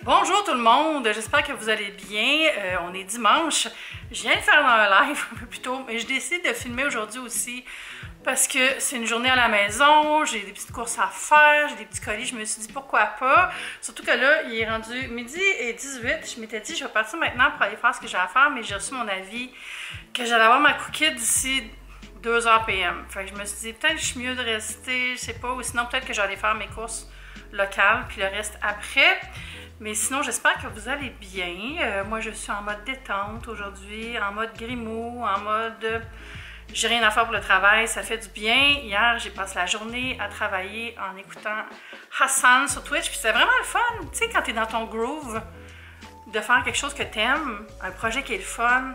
Bonjour tout le monde, j'espère que vous allez bien. On est dimanche. Je viens de faire un live un peu plus tôt, mais je décide de filmer aujourd'hui aussi parce que c'est une journée à la maison, j'ai des petites courses à faire, j'ai des petits colis, je me suis dit pourquoi pas. Surtout que là, il est rendu 12h18, je m'étais dit je vais partir maintenant pour aller faire ce que j'ai à faire, mais j'ai reçu mon avis que j'allais avoir ma cookie d'ici 2h PM. Fait que je me suis dit peut-être que je suis mieux de rester, je sais pas, ou sinon peut-être que j'allais faire mes courses locales, puis le reste après. Mais sinon, j'espère que vous allez bien. Moi, je suis en mode détente aujourd'hui, en mode Grimaud, en mode j'ai rien à faire pour le travail, ça fait du bien. Hier, j'ai passé la journée à travailler en écoutant Hassan sur Twitch, puis c'était vraiment le fun. Tu sais, quand t'es dans ton groove, de faire quelque chose que t'aimes, un projet qui est le fun,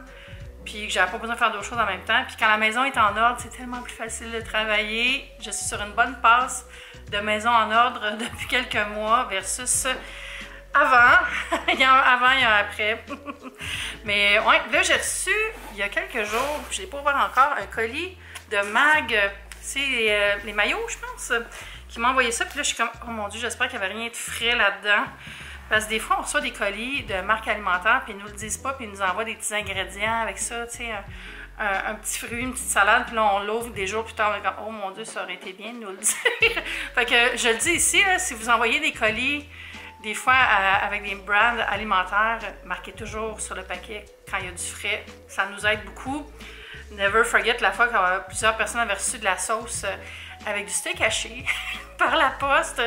puis que j'avais pas besoin de faire d'autres choses en même temps. Puis quand la maison est en ordre, c'est tellement plus facile de travailler. Je suis sur une bonne passe de maison en ordre depuis quelques mois versus avant. Il y a un avant et un après. Mais ouais, là j'ai reçu il y a quelques jours, je n'ai pas ouvert encore, un colis de Mag. C'est les maillots, je pense, qui m'a envoyé ça. Puis là je suis comme, oh mon Dieu, j'espère qu'il n'y avait rien de frais là-dedans. Parce que des fois, on reçoit des colis de marques alimentaires, puis ils nous le disent pas, puis ils nous envoient des petits ingrédients avec ça, tu sais, un petit fruit, une petite salade, puis là, on l'ouvre des jours plus tard, on est comme, oh mon Dieu, ça aurait été bien de nous le dire. Fait que je le dis ici, là, si vous envoyez des colis, des fois avec des brands alimentaires, marquez toujours sur le paquet quand il y a du frais, ça nous aide beaucoup. Never forget la fois quand plusieurs personnes avaient reçu de la sauce avec du steak haché par la poste,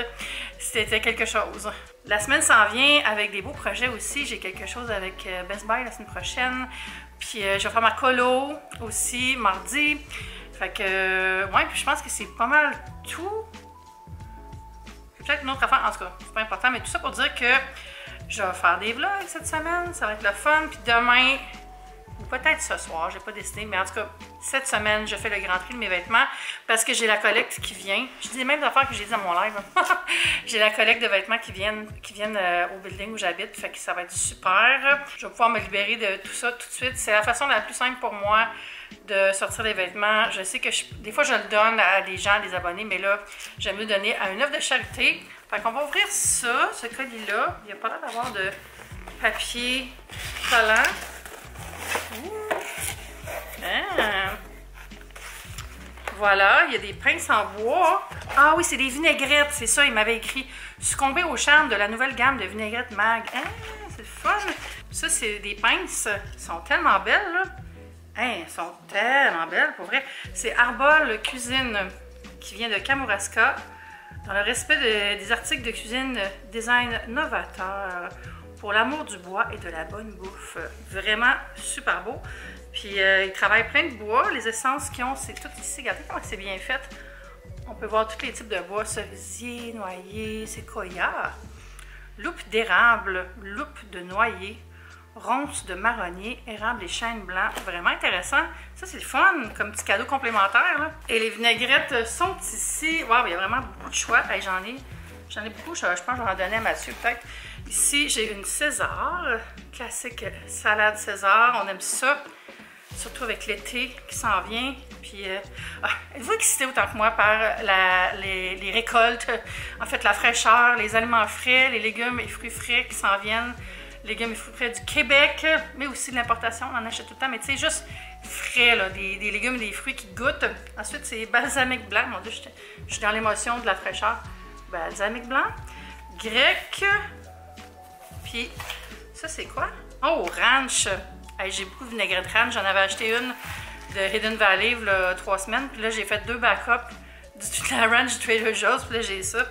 c'était quelque chose. La semaine s'en vient avec des beaux projets aussi. J'ai quelque chose avec Best Buy la semaine prochaine. Puis je vais faire ma colo aussi mardi. Fait que, ouais, puis je pense que c'est pas mal tout. C'est peut-être une autre affaire, en tout cas, c'est pas important, mais tout ça pour dire que je vais faire des vlogs cette semaine. Ça va être le fun. Puis demain, ou peut-être ce soir, j'ai pas décidé, mais en tout cas, cette semaine, je fais le grand tri de mes vêtements parce que j'ai la collecte qui vient. Je dis les mêmes affaires que j'ai dit à mon live. J'ai la collecte de vêtements qui viennent au building où j'habite, fait que ça va être super. Je vais pouvoir me libérer de tout ça tout de suite. C'est la façon la plus simple pour moi de sortir les vêtements. Je sais que des fois, je le donne à des gens, à des abonnés, mais là, j'aime le donner à une œuvre de charité. Fait qu'on va ouvrir ça, ce colis-là. Il n'y a pas l'air d'avoir de papier collant. Ah. Voilà, il y a des pinces en bois. Ah oui, c'est des vinaigrettes, c'est ça, il m'avait écrit « Succomber au charme de la nouvelle gamme de vinaigrettes Mag ». Ah, c'est fun! Ça, c'est des pinces, elles sont tellement belles, là. Hein, elles sont tellement belles, pour vrai. C'est Arbol Cuisine, qui vient de Kamouraska, dans le respect des articles de cuisine design novateur, pour l'amour du bois et de la bonne bouffe. Vraiment super beau. Puis ils travaillent plein de bois. Les essences qu'ils ont, c'est tout ici. Regardez comment c'est bien fait. On peut voir tous les types de bois. Cerisier, noyer, séquoia. Loupe d'érable, loupe de noyer, ronce de marronnier, érable et chêne blanc. Vraiment intéressant. Ça, c'est le fun, comme petit cadeau complémentaire, là. Et les vinaigrettes sont ici. Waouh, il y a vraiment beaucoup de choix. Hey, j'en ai beaucoup. Je pense que je vais en donner à Mathieu, peut-être. Ici, j'ai une César, classique salade César. On aime ça, surtout avec l'été qui s'en vient. Puis, êtes-vous excité autant que moi par les récoltes, en fait, la fraîcheur, les aliments frais, les légumes et fruits frais qui s'en viennent, légumes et fruits frais du Québec, mais aussi de l'importation, on en achète tout le temps, mais tu sais, juste frais, là, des légumes et des fruits qui goûtent. Ensuite, c'est balsamique blanc. Mon Dieu, je suis dans l'émotion de la fraîcheur. Balsamique blanc, grec. Puis, ça, c'est quoi? Oh, ranch! Hey, j'ai beaucoup de vinaigrette ranch. J'en avais acheté une de Hidden Valley il y a 3 semaines. Puis là, j'ai fait 2 backups de la ranch du Trader Joe's. Puis là, j'ai ça.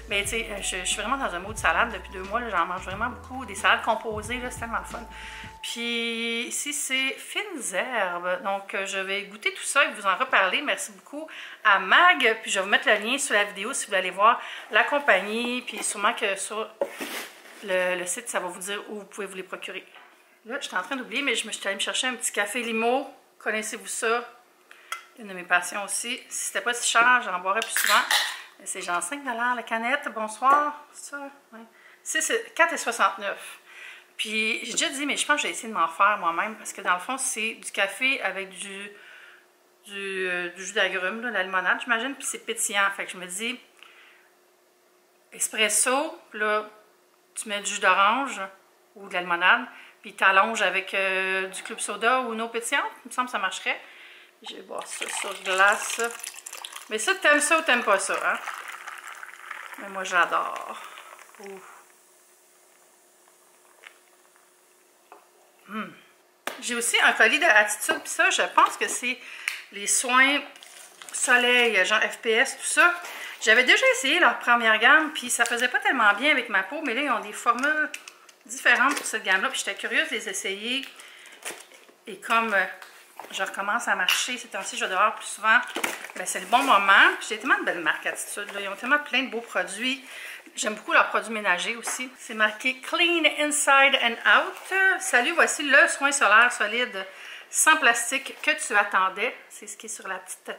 Mais tu sais, je suis vraiment dans un mode de salade depuis 2 mois. J'en mange vraiment beaucoup. Des salades composées, c'est tellement le fun. Puis ici, c'est fines herbes. Donc, je vais goûter tout ça et vous en reparler. Merci beaucoup à Mag. Puis je vais vous mettre le lien sur la vidéo si vous voulez aller voir la compagnie. Puis sûrement que sur le site, ça va vous dire où vous pouvez vous les procurer. Là, j'étais en train d'oublier, mais je me suis allée me chercher un petit café limo. Connaissez-vous ça? Une de mes passions aussi. Si c'était pas si cher, j'en boirais plus souvent. C'est genre 5 $ la canette. Bonsoir. C'est ça? Ouais. C'est 4,69 $. Puis, j'ai déjà dit, mais je pense que je vais essayer de m'en faire moi-même parce que dans le fond, c'est du café avec du jus d'agrumes, la limonade, j'imagine, puis c'est pétillant. Fait que je me dis, espresso, puis là, tu mets du jus d'orange ou de la limonade, puis tu allonges avec du club soda ou une eau pétillante. Il me semble que ça marcherait. Je vais boire ça sur glace. Mais ça, t'aimes ça ou t'aimes pas ça, hein? Mais moi, j'adore. J'ai aussi un colis de Attitude, puis ça, je pense que c'est les soins soleil, genre FPS, tout ça. J'avais déjà essayé leur première gamme, puis ça faisait pas tellement bien avec ma peau, mais là, ils ont des formules différentes pour cette gamme-là, puis j'étais curieuse de les essayer. Et comme je recommence à marcher ces temps-ci, je vais dehors plus souvent, ben c'est le bon moment. J'ai tellement de belles marques Attitude, là. Ils ont tellement plein de beaux produits. J'aime beaucoup leurs produits ménagers aussi. C'est marqué Clean Inside and Out. Salut, voici le soin solaire solide sans plastique que tu attendais. C'est ce qui est sur la petite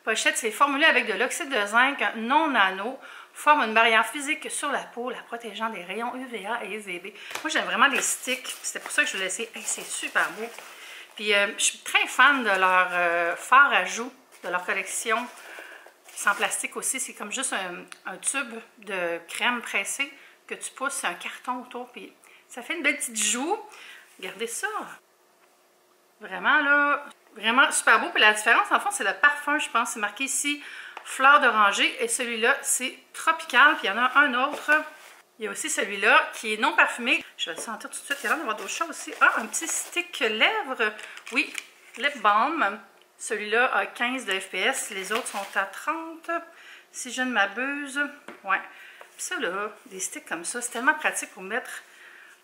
pochette. C'est formulé avec de l'oxyde de zinc non nano. Forme une barrière physique sur la peau, la protégeant des rayons UVA et UVB. Moi, j'aime vraiment les sticks. C'était pour ça que je l'ai essayé. Hey, c'est super beau. Puis, je suis très fan de leur fard à joues, de leur collection. Sans plastique aussi, c'est comme juste un tube de crème pressée que tu pousses, c'est un carton autour, puis ça fait une belle petite joue. Regardez ça! Vraiment, là, vraiment super beau. Puis la différence, en fond, c'est le parfum, je pense. C'est marqué ici fleur d'oranger, et celui-là, c'est tropical. Puis il y en a un autre. Il y a aussi celui-là qui est non parfumé. Je vais le sentir tout de suite. Il y a l'air d'avoir d'autres choses aussi. Ah, un petit stick lèvres. Oui, lip balm. Celui-là a 15 de FPS, les autres sont à 30, si je ne m'abuse. Ouais. Puis ça, là, des sticks comme ça, c'est tellement pratique pour mettre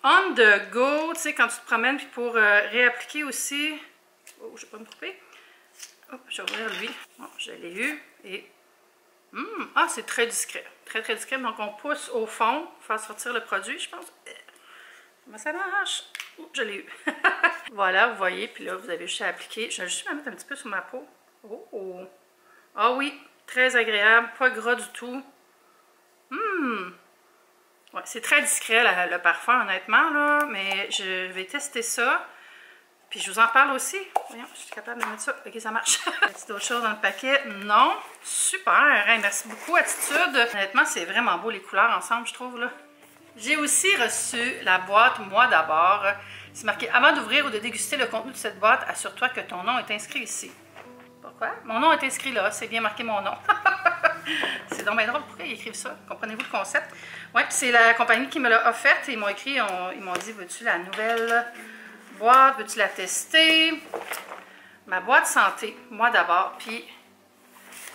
on the go, tu sais, quand tu te promènes, puis pour réappliquer aussi. Oh, je vais pas me couper. Oh, je vais ouvrir lui. Bon, je l'ai eu. Et. Ah, c'est très discret. Très, très discret. Donc, on pousse au fond pour faire sortir le produit, je pense. Comment ça marche? Oh, je l'ai eu. Voilà, vous voyez, puis là, vous avez juste à appliquer. Je vais juste la mettre un petit peu sur ma peau. Oh! Ah oui, très agréable, pas gras du tout. Ouais, c'est très discret, le parfum, honnêtement, là, mais je vais tester ça. Puis je vous en parle aussi. Voyons, je suis capable de mettre ça. Ok, ça marche. Y a-t-il d'autres choses dans le paquet? Non. Super. Hey, merci beaucoup, Attitude. Honnêtement, c'est vraiment beau les couleurs ensemble, je trouve, là. J'ai aussi reçu la boîte Moi d'abord. C'est marqué « Avant d'ouvrir ou de déguster le contenu de cette boîte, assure-toi que ton nom est inscrit ici. » Pourquoi? Mon nom est inscrit là, c'est bien marqué mon nom. C'est donc bien drôle, pourquoi ils écrivent ça? Comprenez-vous le concept? Oui, c'est la compagnie qui me l'a offerte. Ils m'ont écrit, ils m'ont dit « Veux-tu la nouvelle boîte? Veux-tu la tester? » Ma boîte santé, Moi d'abord. Puis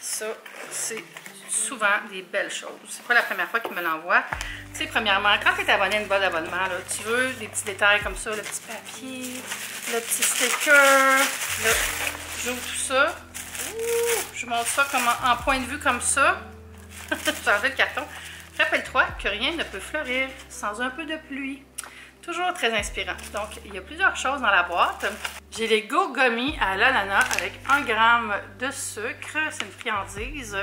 ça, c'est souvent des belles choses. C'est pas la première fois qu'ils me l'envoient. Tu sais, premièrement, quand tu es abonné à une boîte d'abonnement, tu veux des petits détails comme ça, le petit papier, le petit sticker. Là, j'ouvre tout ça. Ouh, je montre ça comme en point de vue comme ça. J'ai enlevé le carton. Rappelle-toi que rien ne peut fleurir sans un peu de pluie. Toujours très inspirant. Donc, il y a plusieurs choses dans la boîte. J'ai les Go Gummy à l'ananas avec 1 gramme de sucre. C'est une friandise.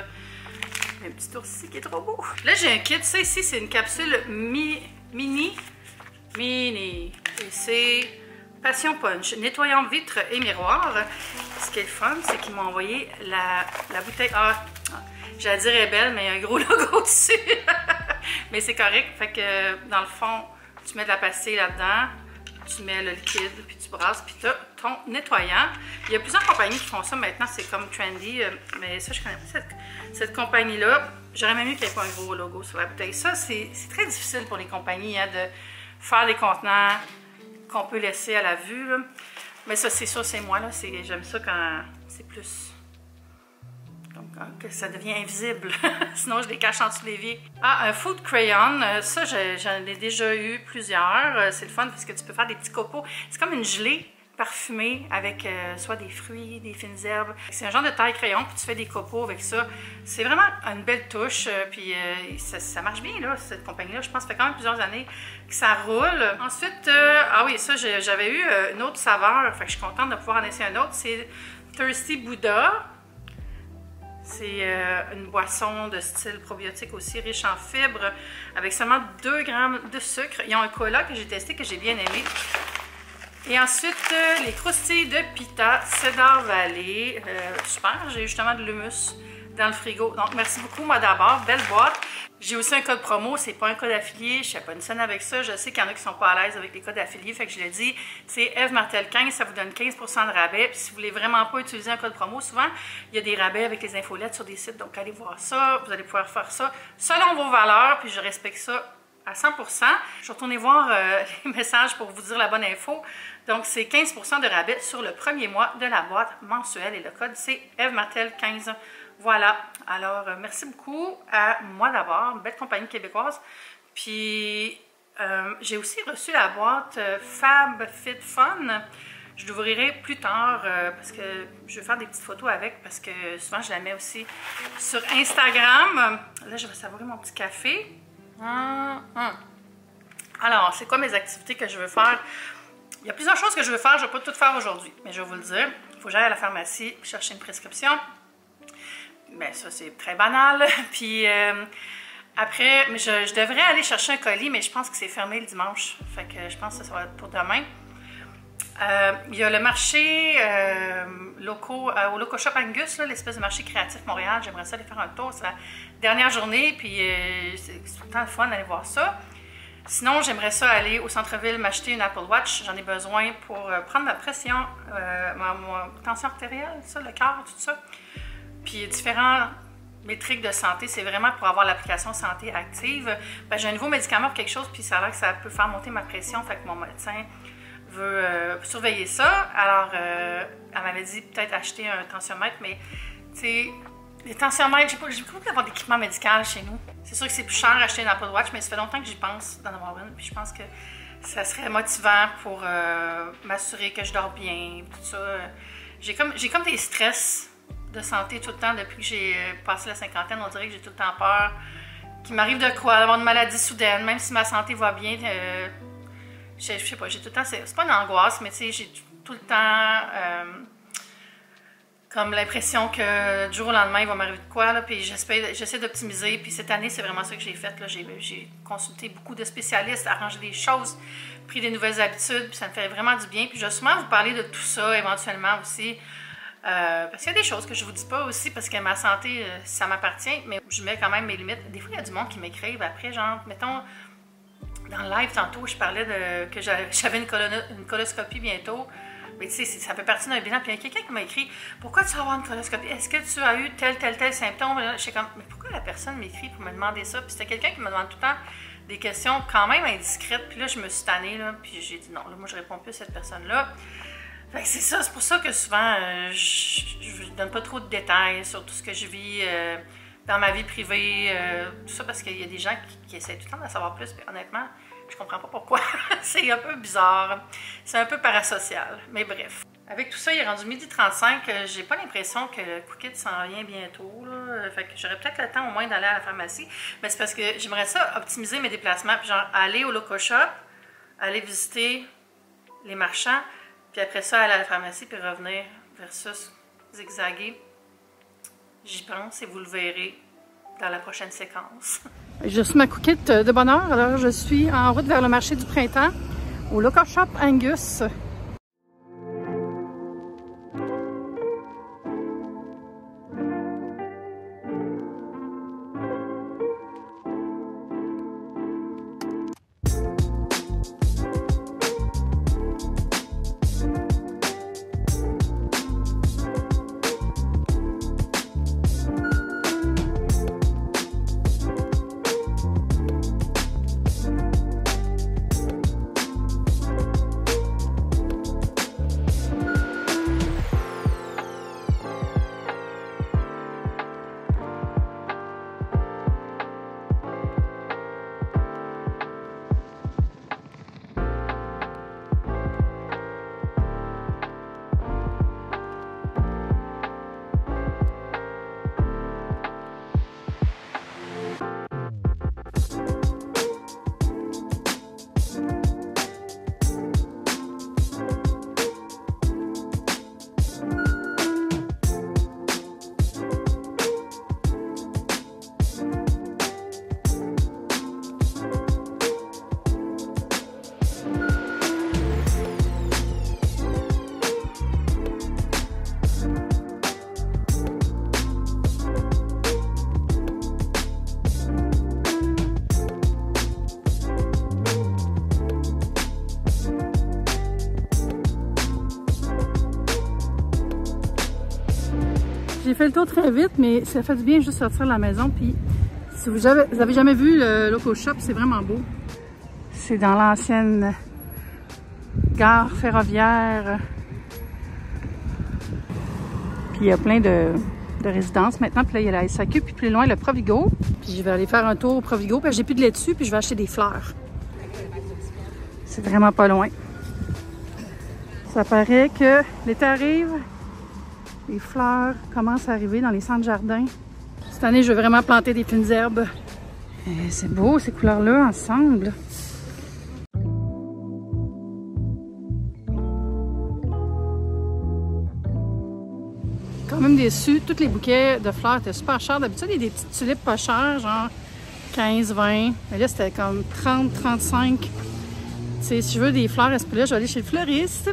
Un petit oursi qui est trop beau. Là, j'ai un kit. Ça ici, c'est une capsule mini. Et c'est Passion Punch, nettoyant vitres et miroirs. Ce qui est le fun, c'est qu'ils m'ont envoyé la bouteille. Ah, j'allais dire elle est belle, mais il y a un gros logo dessus. Mais c'est correct. Fait que dans le fond, tu mets de la pastille là-dedans, tu mets le liquide, puis tu brasses, puis tu as ton nettoyant. Il y a plusieurs compagnies qui font ça maintenant, c'est comme trendy, mais ça, je connais pas cette compagnie-là. J'aurais même mieux qu'il n'y ait pas un gros logo sur la bouteille. Ça, c'est très difficile pour les compagnies hein, de faire des contenants qu'on peut laisser à la vue. Là. Mais ça, c'est sûr, c'est moi. J'aime ça quand c'est plus... Donc, que ça devient invisible. Sinon, je les cache en dessous de l'évier. Ah, un food crayon. Ça, j'en ai déjà eu plusieurs. C'est le fun parce que tu peux faire des petits copeaux. C'est comme une gelée parfumée avec soit des fruits, des fines herbes. C'est un genre de taille crayon, puis tu fais des copeaux avec ça. C'est vraiment une belle touche. Puis ça marche bien, là, cette compagnie-là. Je pense que ça fait quand même plusieurs années que ça roule. Ensuite, ah oui, ça, j'avais eu une autre saveur. Fait que je suis contente de pouvoir en essayer un autre. C'est Thirsty Buddha. C'est une boisson de style probiotique aussi, riche en fibres, avec seulement 2 grammes de sucre. Ils ont un cola que j'ai testé, que j'ai bien aimé. Et ensuite, les croustilles de pita, Cedar Valley. Super, j'ai justement de l'hummus dans le frigo. Donc, merci beaucoup, moi d'abord. Belle boîte. J'ai aussi un code promo, c'est pas un code affilié, je ne fais pas une scène avec ça. Je sais qu'il y en a qui sont pas à l'aise avec les codes affiliés, fait que je le dis, c'est Eve Martel 15, ça vous donne 15% de rabais. Puis si vous voulez vraiment pas utiliser un code promo, souvent, il y a des rabais avec les infolettes sur des sites, donc allez voir ça, vous allez pouvoir faire ça selon vos valeurs, puis je respecte ça à 100%. Je vais retourner voir les messages pour vous dire la bonne info. Donc, c'est 15% de rabais sur le premier mois de la boîte mensuelle et le code, c'est Eve Martel 15. Voilà. Alors, merci beaucoup à moi d'abord, belle compagnie québécoise. Puis, j'ai aussi reçu la boîte Fab Fit Fun. Je l'ouvrirai plus tard parce que je vais faire des petites photos avec parce que souvent, je la mets aussi sur Instagram. Là, je vais savourer mon petit café. Alors, c'est quoi mes activités que je veux faire? Il y a plusieurs choses que je veux faire. Je ne vais pas tout faire aujourd'hui, mais je vais vous le dire. Il faut que j'aille à la pharmacie chercher une prescription. Mais ça, c'est très banal. Puis après, je devrais aller chercher un colis, mais je pense que c'est fermé le dimanche. Fait que je pense que ça va être pour demain. Il y a le marché au Loco Shop Angus, l'espèce de marché créatif Montréal. J'aimerais ça aller faire un tour. C'est la dernière journée, puis c'est tout le temps le fun d'aller voir ça. Sinon, j'aimerais ça aller au centre-ville m'acheter une Apple Watch. J'en ai besoin pour prendre ma pression, ma tension artérielle, ça, le cœur, tout ça. Puis différents métriques de santé, c'est vraiment pour avoir l'application santé active. Ben, j'ai un nouveau médicament pour quelque chose, puis ça a l'air que ça peut faire monter ma pression, fait que mon médecin veut surveiller ça. Alors, elle m'avait dit peut-être acheter un tensiomètre, mais tu sais, les tensiomètres, j'ai pas beaucoup d'avoir d'équipement médical chez nous. C'est sûr que c'est plus cher d'acheter une Apple Watch, mais ça fait longtemps que j'y pense d'en avoir une, puis je pense que ça serait motivant pour m'assurer que je dors bien, tout ça. J'ai comme des stress de santé tout le temps depuis que j'ai passé la cinquantaine. On dirait que j'ai tout le temps peur qu'il m'arrive de quoi, d'avoir une maladie soudaine, même si ma santé va bien. Je sais pas, j'ai tout le temps, c'est pas une angoisse, mais tu sais, j'ai tout le temps comme l'impression que du jour au lendemain, il va m'arriver de quoi, là, puis j'essaie d'optimiser, puis cette année, c'est vraiment ça que j'ai fait, là, j'ai consulté beaucoup de spécialistes, arrangé des choses, pris des nouvelles habitudes, puis ça me fait vraiment du bien, puis je vais sûrement vous parler de tout ça, éventuellement aussi, parce qu'il y a des choses que je vous dis pas aussi, parce que ma santé, ça m'appartient, mais je mets quand même mes limites. Des fois, il y a du monde qui m'écrivent après, genre, mettons, dans le live, tantôt, je parlais que j'avais une coloscopie bientôt. Mais tu sais, ça fait partie d'un bilan. Puis il y a quelqu'un qui m'a écrit « Pourquoi tu vas avoir une coloscopie? Est-ce que tu as eu tel symptôme? » Je suis comme « Mais pourquoi la personne m'écrit pour me demander ça? » Puis c'était quelqu'un qui me demande tout le temps des questions quand même indiscrètes. Puis là, je me suis tannée, là, puis j'ai dit « Non, là, moi, je réponds plus à cette personne-là. » Fait que c'est ça, c'est pour ça que souvent, je ne donne pas trop de détails sur tout ce que je vis dans ma vie privée, tout ça, parce qu'il y a des gens qui essaient tout le temps de savoir plus, puis honnêtement, je comprends pas pourquoi. C'est un peu bizarre. C'est un peu parasocial. Mais bref. Avec tout ça, il est rendu 12h35. J'ai pas l'impression que le Cookit s'en vient bientôt, là. Fait que j'aurais peut-être le temps au moins d'aller à la pharmacie. Mais c'est parce que j'aimerais ça optimiser mes déplacements. Puis genre aller au Loco Shop, aller visiter les marchands, puis après ça, aller à la pharmacie, puis revenir versus zigzaguer. J'y pense et vous le verrez dans la prochaine séquence. J'ai reçu ma Cookit de bonne heure, alors je suis en route vers le marché du printemps au Loco Shop Angus. J'ai fait le tour très vite, mais ça fait du bien juste sortir de la maison. Puis, si vous avez jamais vu le Loco Shop, c'est vraiment beau. C'est dans l'ancienne gare ferroviaire. Puis il y a plein de résidences maintenant. Puis là, il y a la SAQ, puis plus loin, le Provigo. Puis je vais aller faire un tour au Provigo, parce que j'ai plus de laitue, puis je vais acheter des fleurs. C'est vraiment pas loin. Ça paraît que l'été arrive, les fleurs commencent à arriver dans les centres jardins. Cette année, je veux vraiment planter des fines herbes. C'est beau, ces couleurs-là, ensemble. Quand même déçue, tous les bouquets de fleurs étaient super chers. D'habitude, il y a des petites tulipes pas chères, genre 15, 20. Mais là, c'était comme 30, 35. Tu sais, si je veux des fleurs à ce prix-là, je vais aller chez le fleuriste.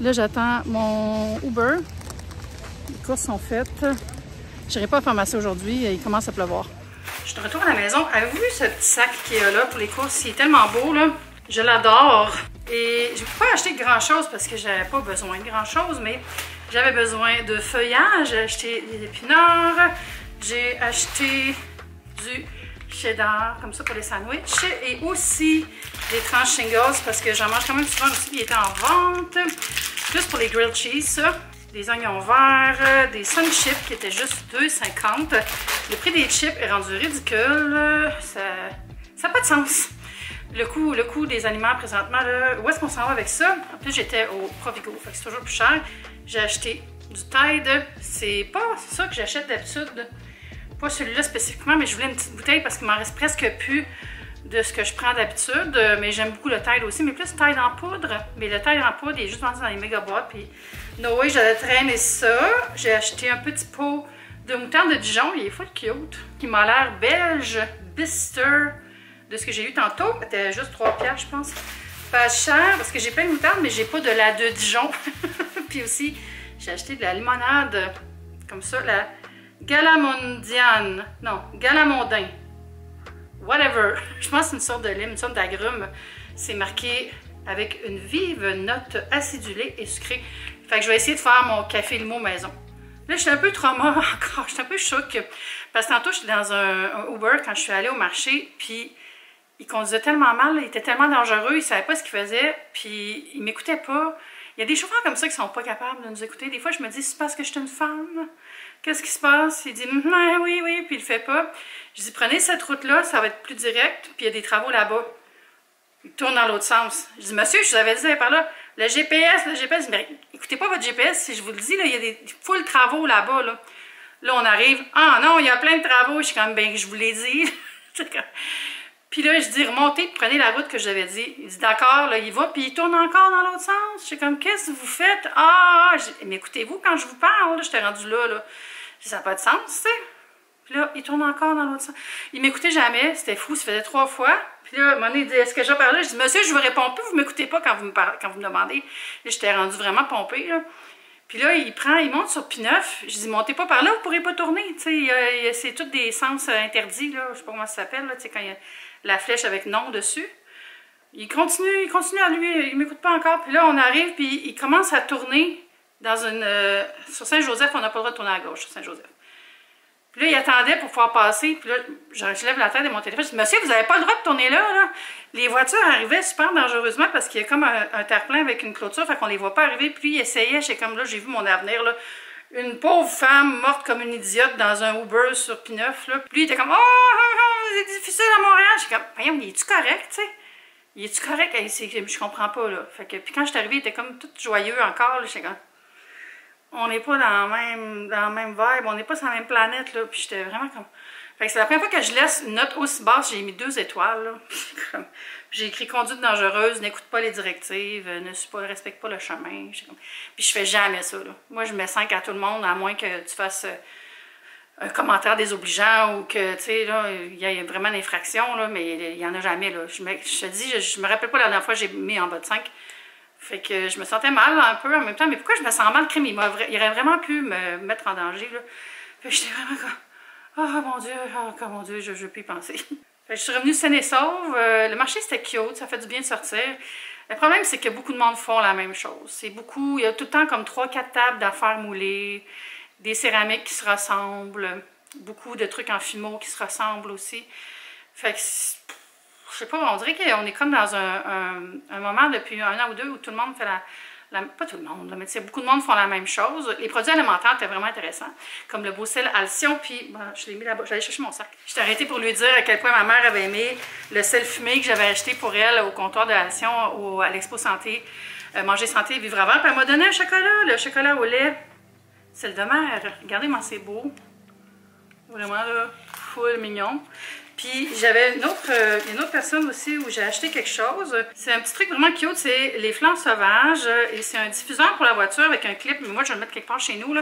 Là, j'attends mon Uber. Les courses sont faites. Je n'irai pas à la pharmacie aujourd'hui, il commence à pleuvoir. Je suis de retour à la maison. Avez-vous vu ce petit sac qui est là pour les courses? Il est tellement beau, là. Je l'adore. Et je ne peux pas acheter grand-chose parce que j'avais pas besoin de grand-chose, mais j'avais besoin de feuillage. J'ai acheté des épinards. J'ai acheté du cheddar, comme ça, pour les sandwichs. Et aussi des tranches shingles parce que j'en mange quand même souvent aussi. Puis il était en vente. Plus pour les grilled cheese, ça. Des oignons verts, des sun chips qui étaient juste 2,50. Le prix des chips est rendu ridicule. Ça n'a pas de sens. Le coût des aliments présentement, là, où est-ce qu'on s'en va avec ça? En plus, j'étais au Provigo, fait que c'est toujours plus cher. J'ai acheté du Tide. C'est pas ça que j'achète d'habitude. Pas celui-là spécifiquement, mais je voulais une petite bouteille parce qu'il m'en reste presque plus de ce que je prends d'habitude. Mais j'aime beaucoup le Tide aussi, mais plus Tide en poudre. Mais le Tide en poudre, il est juste vendu dans les méga boîtes. Puis, no way, j'allais traîner ça. J'ai acheté un petit pot de moutarde de Dijon. Il est full cute. Qui m'a l'air belge, Bister. De ce que j'ai eu tantôt, c'était juste 3$, je pense. Pas cher, parce que j'ai plein de moutarde, mais j'ai pas de la de Dijon. Puis aussi, j'ai acheté de la limonade, comme ça, la Galamondiane. Non, Galamondin. Whatever. Je pense que c'est une sorte de lime, une sorte d'agrume. C'est marqué avec une vive note acidulée et sucrée. Fait que je vais essayer de faire mon café limo maison. Là, je suis un peu trauma encore. Je suis un peu choquée. Parce que tantôt, j'étais dans un Uber quand je suis allée au marché, puis il conduisait tellement mal, il était tellement dangereux, il savait pas ce qu'il faisait, puis il m'écoutait pas. Il y a des chauffeurs comme ça qui sont pas capables de nous écouter. Des fois, je me dis, c'est parce que je suis une femme. Qu'est-ce qui se passe? Il dit, oui, oui, puis il le fait pas. Je dis, prenez cette route-là, ça va être plus direct, puis il y a des travaux là-bas. Il tourne dans l'autre sens. Je dis, monsieur, je vous avais dit par là, le GPS, mais écoutez pas votre GPS, si je vous le dis, là, il y a des full travaux là-bas. Là, on arrive, ah non, il y a plein de travaux. Je suis comme, ben, je vous l'ai dit. Puis là, je dis, remontez, prenez la route que j'avais dit. Il dit, d'accord, là, il va, puis il tourne encore dans l'autre sens. Je suis comme, qu'est-ce que vous faites? Mais écoutez-vous, quand je vous parle, j'étais rendue là. Ça n'a pas de sens, tu sais. Puis là, il tourne encore dans l'autre sens. Il m'écoutait jamais, c'était fou, ça faisait 3 fois. Puis là, à un moment donné, il dit, est-ce que je vais parler? Je dis, monsieur, je vous réponds plus, vous m'écoutez pas quand vous me demandez. Là, j'étais rendue vraiment pompée, là. Puis là, il monte sur P9. Je dis, montez pas par là, vous pourrez pas tourner. Tu sais, c'est tous des sens interdits, là. Je sais pas comment ça s'appelle, là, tu sais, quand il y a la flèche avec non dessus. Il continue à lui, il m'écoute pas encore. Puis là, on arrive, puis il commence à tourner dans une... sur Saint-Joseph, on n'a pas le droit de tourner à gauche, sur Saint-Joseph. Puis là, il attendait pour pouvoir passer. Puis là, je lève la tête de mon téléphone. Je dis, monsieur, vous n'avez pas le droit de tourner là, là. Les voitures arrivaient super dangereusement parce qu'il y a comme un terre-plein avec une clôture, fait qu'on les voit pas arriver. Puis il essayait, j'étais comme là, j'ai vu mon avenir, là. Une pauvre femme morte comme une idiote dans un Uber sur P9, là. Puis lui, il était comme, c'est difficile à Montréal. J'étais comme, voyons, il est-tu correct, tu sais? Il est-tu correct? Je comprends pas, là. Fait que, puis quand je suis arrivée, il était comme tout joyeux encore, là. J'étais comme, on n'est pas dans la même vibe, on n'est pas sur la même planète, là. Puis j'étais vraiment comme... Fait que c'est la première fois que je laisse une note aussi basse, j'ai mis 2 étoiles, là. J'ai écrit conduite dangereuse, n'écoute pas les directives, ne respecte pas le chemin. Puis je fais jamais ça, là. Moi, je mets 5 à tout le monde, à moins que tu fasses un commentaire désobligeant ou que, tu sais, là, il y a vraiment une infraction, là, mais il n'y en a jamais, là. Je te dis, je me rappelle pas la dernière fois que j'ai mis en bas de 5. Fait que je me sentais mal un peu en même temps. Mais pourquoi je me sens mal, crime? Il aurait vraiment pu me mettre en danger, là. Fait que j'étais vraiment comme... Oh mon Dieu, je veux plus y penser. Fait que je suis revenue saine et sauve. Le marché, c'était cute, ça fait du bien de sortir. Le problème, c'est que beaucoup de monde font la même chose. C'est beaucoup... Il y a tout le temps comme 3-4 tables d'affaires moulées. des céramiques qui se ressemblent, beaucoup de trucs en fimo qui se ressemblent aussi. Fait que, je sais pas, on dirait qu'on est comme dans un moment depuis 1 an ou 2 où tout le monde fait pas tout le monde, mais tu sais, beaucoup de monde font la même chose. Les produits alimentaires étaient vraiment intéressants, comme le beau sel Alcyon, puis bon, je l'ai mis là-bas, j'allais chercher mon sac. Je t'ai arrêté pour lui dire à quel point ma mère avait aimé le sel fumé que j'avais acheté pour elle au comptoir de Alcyon, à l'Expo Santé, Manger Santé et Vivre Avant, puis elle m'a donné un chocolat, le chocolat au lait, sel de mer. Regardez comment c'est beau. Vraiment là, full mignon. Puis j'avais une autre personne aussi où j'ai acheté quelque chose. C'est un petit truc vraiment cute, c'est les flancs sauvages. Et c'est un diffuseur pour la voiture avec un clip. Mais moi, je vais le mettre quelque part chez nous.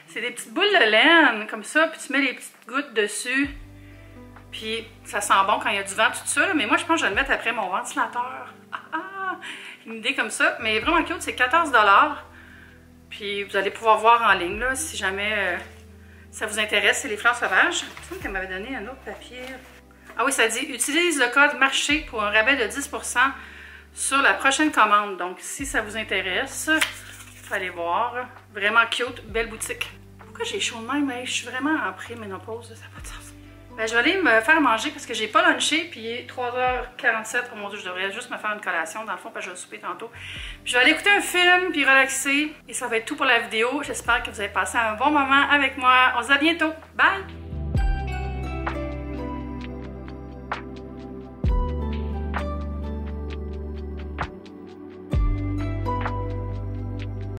C'est des petites boules de laine, comme ça. Puis tu mets les petites gouttes dessus. Puis ça sent bon quand il y a du vent, tout ça. Mais moi, je pense que je vais le mettre après mon ventilateur. Une idée comme ça. Mais vraiment cute, c'est 14 $. Puis vous allez pouvoir voir en ligne, là, si jamais ça vous intéresse. C'est les flancs sauvages. Il me semble qu'elle m'avait donné un autre papier. Ah oui, ça dit « Utilise le code marché pour un rabais de 10% sur la prochaine commande. » Donc, si ça vous intéresse, il faut aller voir. Vraiment cute, belle boutique. Pourquoi j'ai chaud de même? Je suis vraiment en pré-ménopause, ça n'a pas de sens. Ben, je vais aller me faire manger parce que j'ai pas lunché, puis il est 3h47. Oh mon Dieu, je devrais juste me faire une collation dans le fond, parce que je vais souper tantôt. Puis je vais aller écouter un film, puis relaxer. Et ça va être tout pour la vidéo. J'espère que vous avez passé un bon moment avec moi. On se dit à bientôt. Bye!